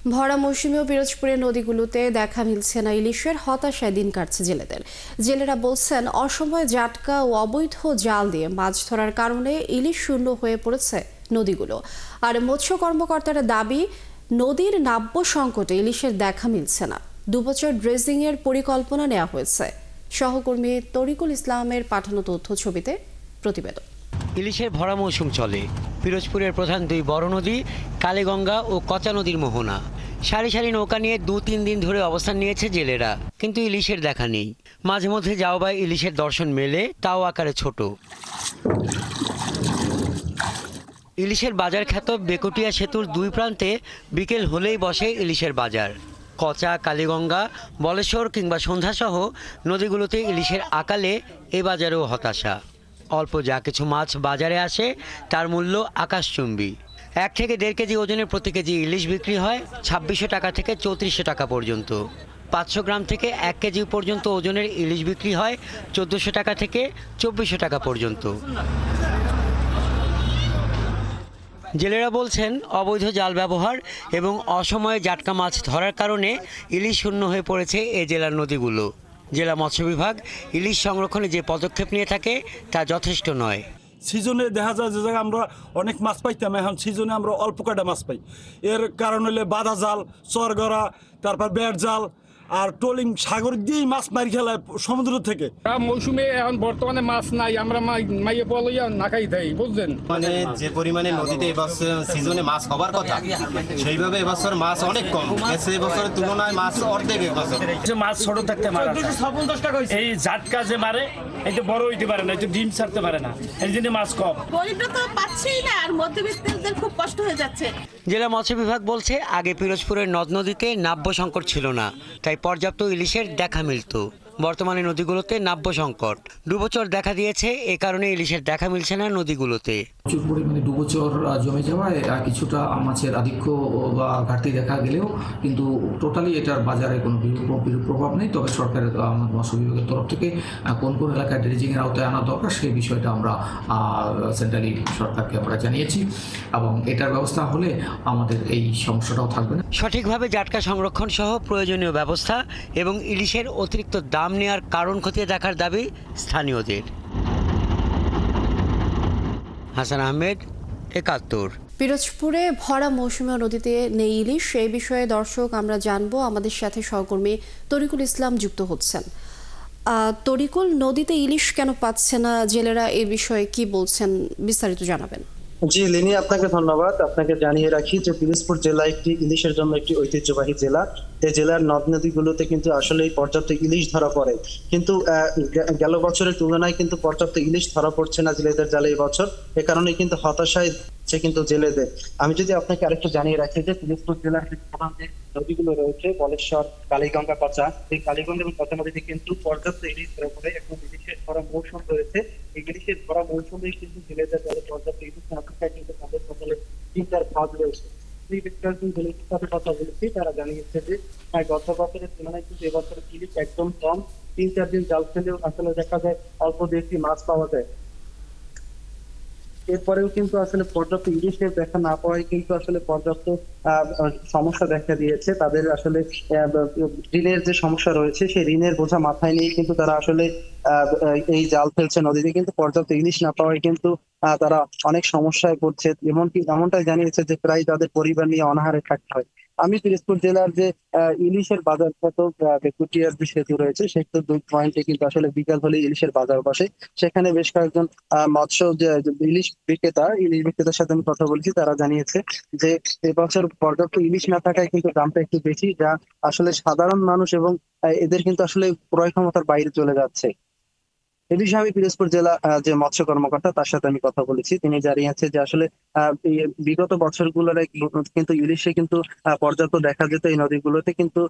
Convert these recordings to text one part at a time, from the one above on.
ভরা মৌসুমীয় পিরোজপুরের নদীগুলোতে দেখা মিলছে না ইলিশের, হতাশায় দিন কাটছে জেলেদের। জেলেরা বলছেন অসময়ে জাটকা ও অবৈধ জাল দিয়ে মাছ ধরার কারণে ইলিশ শূন্য হয়ে পড়েছে নদীগুলো। আর মৎস্য কর্মকর্তারা দাবি, নদীর নাব্য সংকটে ইলিশের দেখা মিলছে না। 2 বছর ড্রেজিং এর পরিকল্পনা নেওয়া হয়েছে। সহকর্মী তরিকুল ইসলামের পাঠানো তথ্য ছবিতে প্রতিবেদন। ইলিশের ভরা মৌসুম চলে। পিরোজপুরের প্রধান 2 বড় নদী কালীগঙ্গা ও কচা নদীর মোহনা। সারি সারি নৌকা নিয়ে 2-3 দিন ধরে অবস্থান নিয়েছে জেলেরা, কিন্তু ইলিশের দেখা নেই। মাঝে মধ্যে যাও বা ইলিশের দর্শন মেলে, তাও আকারে ছোট। ইলিশের বাজার খ্যাত বেকুটিয়া সেতুর 2 প্রান্তে বিকেল হলেই বসে ইলিশের বাজার। কচা, কালীগঙ্গা, বলেশ্বর কিংবা সন্ধ্যাসহ নদীগুলোতে ইলিশের আকালে এ বাজারেও হতাশা। অল্প যা কিছু মাছ বাজারে আসে তার মূল্য আকাশচুম্বী। 1 থেকে 1.5 কেজি ওজনের প্রতি কেজি ইলিশ বিক্রি হয় 2600 টাকা থেকে 3400 টাকা পর্যন্ত। 500 গ্রাম থেকে 1 কেজি পর্যন্ত ওজনের ইলিশ বিক্রি হয় 1400 টাকা থেকে 2400 টাকা পর্যন্ত। জেলেরা বলছেন অবৈধ জাল ব্যবহার এবং অসময়ে জাটকা মাছ ধরার কারণে ইলিশ শূন্য হয়ে পড়েছে এ জেলার নদীগুলো। জেলা মৎস্য বিভাগ ইলিশ সংরক্ষণে যে পদক্ষেপ নিয়ে থাকে তা যথেষ্ট নয়। সিজনে দেখা যায় যে জায়গায় আমরা অনেক মাছ পাইতাম, এখন সিজনে আমরা অল্প কয়টা মাছ পাই। এর কারণ হলে বাঁধা জাল, চরগড়া, তারপর বেড় জাল আর ট্রলিং, সাগর দিয়েই মাছ মারি খেলায় সমুদ্র থেকে। মৌসুমে এখন বর্তমানে মাছ নাই, আমরা মাইয়ে পলইয়া না খাই থাই, বুঝলেন। মানে যে পরিমাণে নদীতে এবছর সিজনে মাছ হবার কথা, সেইভাবে এবছর মাছ অনেক কম। সে বছরের তুলনায় মাছ অর্ধেক এবছর। মাছ ছোট থাকতে মারা এই জাটকা যে মারে, এই তো বড় হইতে পারে না, এই তো ডিম ছাড়তে পারে না, এই জন্য মাছ কম। গরিবরা তো পাচ্ছেই না, আর মধ্যবিত্তদের খুব কষ্ট হয়ে যাচ্ছে। জেলা মৎস্য বিভাগ বলছে আগে পিরোজপুরের নদ নদীতে নাব্য সংকট ছিল না, তাই পর্যাপ্ত ইলিশের দেখা মিলত। বর্তমানে নদীগুলোতে নাব্য সংকট 2 বছর দেখা দিয়েছে, এ কারণে ইলিশের দেখা মিলছে না নদীগুলোতে। প্রচুর পরিমাণে 2 বছর জমে যাওয়ায় কিছুটা মাছের আধিক্য বা ঘাটতি দেখা গেলেও কিন্তু টোটালি এটার বাজারে কোনো বিরূপ প্রভাব নেই। তবে সরকারের মৎস্য বিভাগের তরফ থেকে কোন কোন এলাকায় ড্রেজিংয়ের আওতায় আনা দরকার সেই বিষয়টা আমরা সেন্ট্রালি সরকারকে আমরা জানিয়েছি, এবং এটার ব্যবস্থা হলে আমাদের এই সমস্যাটাও থাকবে না। সঠিকভাবে জাটকা সংরক্ষণ সহ প্রয়োজনীয় ব্যবস্থা এবং ইলিশের অতিরিক্ত দাম নেওয়ার কারণ খতিয়ে দেখার দাবি স্থানীয়দের। হাসান আহমেদ, 71। পিরোজপুরে ভরা মৌসুমী নদীতে নেই ইলিশ, এই বিষয়ে দর্শক আমরা জানবো। আমাদের সাথে সহকর্মী তরিকুল ইসলাম যুক্ত হচ্ছেন। তরিকুল, নদীতে ইলিশ কেন পাচ্ছে না, জেলেরা এই বিষয়ে কি বলছেন, বিস্তারিত জানাবেন। জি লিনি, আপনাকে ধন্যবাদ। আপনাকে জানিয়ে রাখি যে পিরোজপুর জেলা একটি ইলিশের জন্য একটি ঐতিহ্যবাহী জেলা। এই জেলার নদ নদীগুলোতে কিন্তু আসলে পর্যাপ্ত ইলিশ ধরা পড়ে, কিন্তু গেল বছরের তুলনায় কিন্তু পর্যাপ্ত ইলিশ ধরা পড়ছে না জেলেদের জালে এই বছর। এ কারণে কিন্তু হতাশায় কিন্তু জেলেদের। আমি যদি আপনাকে আরেকটু জানিয়ে রাখি যে পিরোজপুর জেলার প্রধান যে নদীগুলো রয়েছে বলেশ্বর, কালীগঙ্গা, কচা, এই কালীগঙ্গা এবং কচা নদীতে কিন্তু পর্যাপ্ত ইলিশ ধরা পড়ে। এখন ইলিশের ভরা মৌসুম রয়েছে, এই ইলিশের ভরা মৌসুমে কিন্তু জেলেদের জালে পর্যাপ্ত ইলিশ না থাকায় কিন্তু তাদের ফসলের চিন্তার ভাগ রয়েছে। সাথে কথা বলেছি, তারা জানিয়েছে যে গত বছরের তুলনায় কিন্তু এবছর ইলিশ একদম কম। 3-4 দিন জাল ফেলেও আসলে দেখা যায় অল্প 2টি মাছ পাওয়া যায়। এরপরেও কিন্তু আসলে পর্যাপ্ত ইলিশের দেখা না পাওয়ায় কিন্তু আসলে পর্যাপ্ত সমস্যা দেখা দিয়েছে তাদের। আসলে ঋণের যে সমস্যা রয়েছে, সেই ঋণের বোঝা মাথায় নিয়ে কিন্তু তারা আসলে এই জাল ফেলছে নদীতে, কিন্তু পর্যাপ্ত ইলিশ না পাওয়ায় কিন্তু তারা অনেক সমস্যায় পড়ছে। এমনটাই জানিয়েছে যে প্রায় তাদের পরিবার নিয়ে অনাহারে থাকতে হয়। আমি পিরোজপুর জেলার যে ইলিশের বাজার কত বেকুটিয়ার যে সেতু রয়েছে, সেতু 2 পয়েন্টে কিন্তু আসলে বিকাল হলে ইলিশের বাজার বসে। সেখানে বেশ কয়েকজন মৎস্য যে ইলিশ বিক্রেতার সাথে আমি কথা বলছি, তারা জানিয়েছে যে এবছর পর্যাপ্ত ইলিশ না থাকায় কিন্তু দামটা একটু বেশি, যা আসলে সাধারণ মানুষ এবং এদের কিন্তু আসলে ক্রয় ক্ষমতার বাইরে চলে যাচ্ছে। এ বিষয়ে আমি পিরোজপুর জেলা যে মৎস্য কর্মকর্তা তার সাথে আমি কথা বলেছি। তিনি জানিয়েছে যে আসলে বিগত বছরগুলোর কিন্তু ইলিশে কিন্তু পর্যাপ্ত দেখা যেত এই নদীগুলোতে, কিন্তু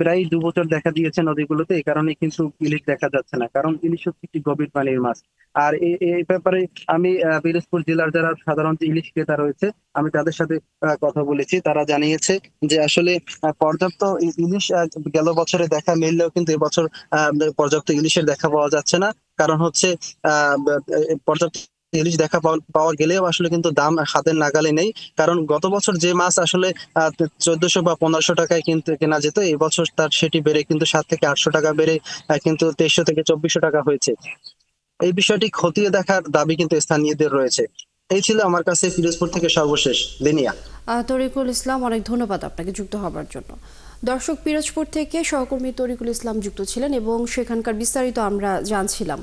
প্রায় 2 বছর দেখা দিয়েছে নদীগুলোতে। এই কারণে কিন্তু ইলিশ দেখা যাচ্ছে না, কারণ ইলিশ হচ্ছে একটি গভীর পানির মাছ। আর এই ব্যাপারে আমি পিরোজপুর জেলার যারা সাধারণত ইলিশ ক্রেতা রয়েছে, আমি তাদের সাথে কথা বলেছি। তারা জানিয়েছে যে আসলে পর্যাপ্ত ইলিশ গেল বছরে দেখা মিললেও কিন্তু এবছর পর্যাপ্ত ইলিশের দেখা পাওয়া যাচ্ছে না। কারণ হচ্ছে পর্যাপ্ত ইলিশ দেখা পাওয়া গেলেও আসলে কিন্তু দাম হাতের নাগালে নেই, কারণ গত বছর যে মাছ আসলে 1400 বা 1500 টাকায় কিন্তু কেনা যেত, এই বছর তার সেটি বেড়ে কিন্তু 7 থেকে 800 টাকা বেড়ে কিন্তু 2300 থেকে 2400 টাকা হয়েছে। এই বিষয়টি খতিয়ে দেখার দাবি কিন্তু স্থানীয়দের রয়েছে। এই ছিল আমার কাছে পিরোজপুর থেকে সর্বশেষ। দিনিয়া। তরিকুল ইসলাম, অনেক ধন্যবাদ আপনাকে যুক্ত হবার জন্য। দর্শক, পিরোজপুর থেকে সহকর্মী তরিকুল ইসলাম যুক্ত ছিলেন এবং সেখানকার বিস্তারিত আমরা জানছিলাম।